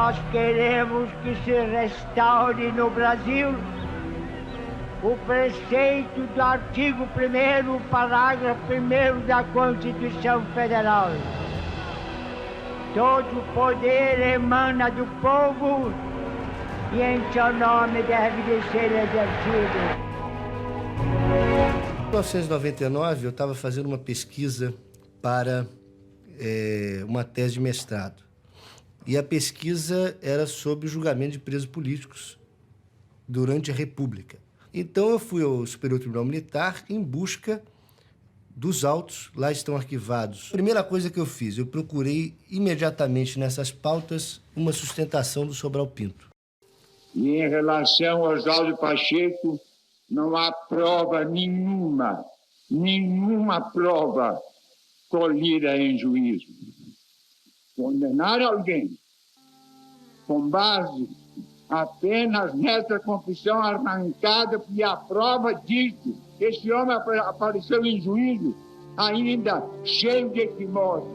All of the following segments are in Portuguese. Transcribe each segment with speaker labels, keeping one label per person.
Speaker 1: Nós queremos que se restaure no Brasil o preceito do artigo 1º, parágrafo 1º da Constituição Federal. Todo poder emana do povo e em seu nome deve de ser exercido.
Speaker 2: Em 1999, eu estava fazendo uma pesquisa para uma tese de mestrado. E a pesquisa era sobre o julgamento de presos políticos durante a República. Então, eu fui ao Superior Tribunal Militar em busca dos autos, lá estão arquivados. A primeira coisa que eu fiz, eu procurei imediatamente nessas pautas uma sustentação do Sobral Pinto.
Speaker 3: E em relação ao Oswaldo Pacheco, não há prova nenhuma prova colhida em juízo. Condenar alguém com base apenas nessa confissão arrancada e a prova disso, esse homem apareceu em juízo ainda cheio de equimose.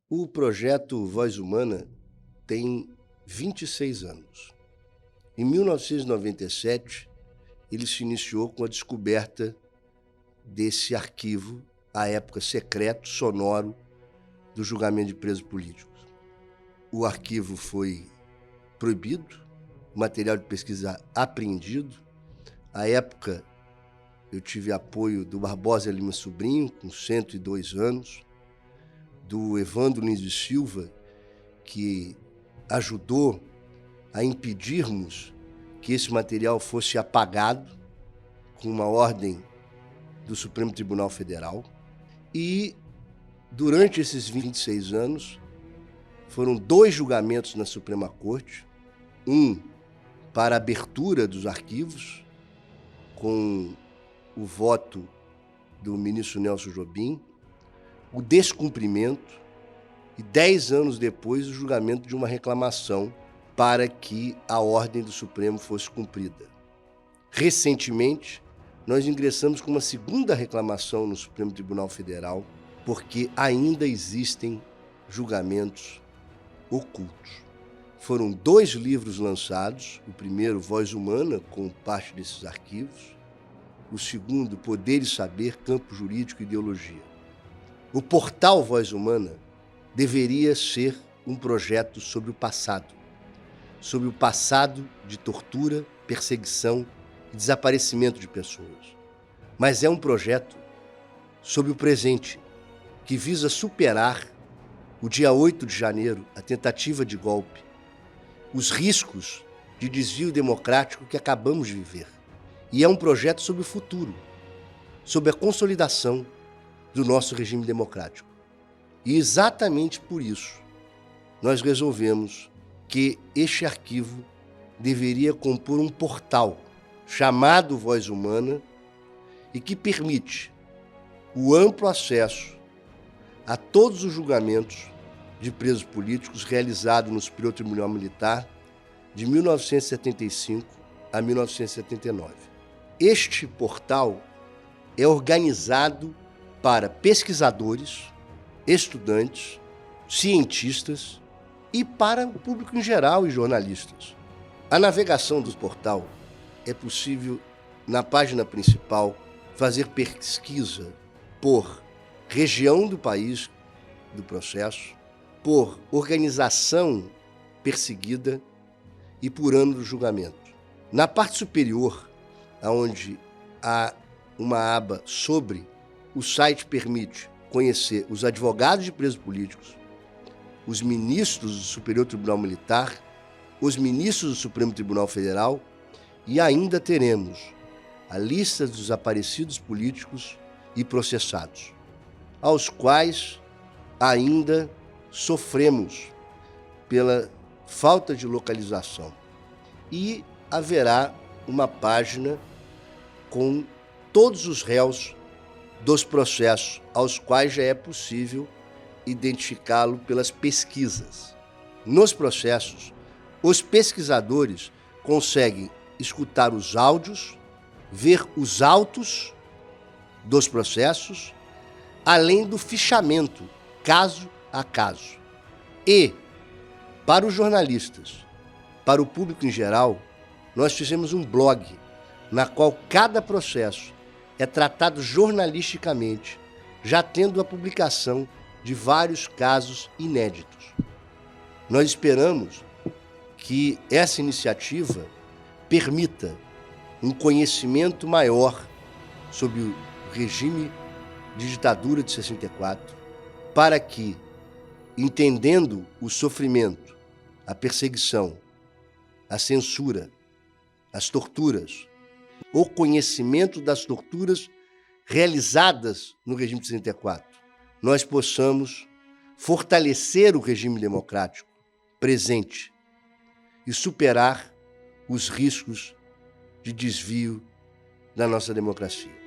Speaker 2: O projeto Voz Humana tem 26 anos. Em 1997, ele se iniciou com a descoberta desse arquivo, à época secreto, sonoro, do julgamento de presos políticos. O arquivo foi proibido, o material de pesquisa apreendido. À época, eu tive apoio do Barbosa Lima Sobrinho, com 102 anos, do Evandro Lins de Silva, que ajudou a impedirmos que esse material fosse apagado com uma ordem do Supremo Tribunal Federal. E, durante esses 26 anos, foram 2 julgamentos na Suprema Corte, um para a abertura dos arquivos, com o voto do ministro Nelson Jobim, o descumprimento e, 10 anos depois, o julgamento de uma reclamação para que a ordem do Supremo fosse cumprida. Recentemente, nós ingressamos com uma segunda reclamação no Supremo Tribunal Federal, porque ainda existem julgamentos ocultos. Foram 2 livros lançados, o primeiro, Voz Humana, com parte desses arquivos, o segundo, Poder e Saber, Campo Jurídico e Ideologia. O portal Voz Humana deveria ser um projeto sobre o passado de tortura, perseguição e desaparecimento de pessoas. Mas é um projeto sobre o presente, que visa superar o dia 8 de janeiro, a tentativa de golpe, os riscos de desvio democrático que acabamos de viver. E é um projeto sobre o futuro, sobre a consolidação do nosso regime democrático. E exatamente por isso, nós resolvemos que este arquivo deveria compor um portal chamado Voz Humana e que permite o amplo acesso a todos os julgamentos de presos políticos realizados no Superior Tribunal Militar de 1975 a 1979. Este portal é organizado para pesquisadores, estudantes, cientistas e para o público em geral e jornalistas. A navegação do portal é possível, na página principal, fazer pesquisa por região do país do processo, por organização perseguida e por ano do julgamento. Na parte superior, onde há uma aba sobre, o site permite conhecer os advogados de presos políticos, os ministros do Superior Tribunal Militar, os ministros do Supremo Tribunal Federal e ainda teremos a lista dos desaparecidos políticos e processados, aos quais ainda sofremos pela falta de localização. E haverá uma página com todos os réus dos processos, aos quais já é possível identificá-lo pelas pesquisas. Nos processos, os pesquisadores conseguem escutar os áudios, ver os autos dos processos, além do fichamento, caso a caso. E, para os jornalistas, para o público em geral, nós fizemos um blog na qual cada processo é tratado jornalisticamente, já tendo a publicação de vários casos inéditos. Nós esperamos que essa iniciativa permita um conhecimento maior sobre o regime de ditadura de 64, para que, entendendo o sofrimento, a perseguição, a censura, as torturas, o conhecimento das torturas realizadas no regime de 64, nós possamos fortalecer o regime democrático presente e superar os riscos de desvio da nossa democracia.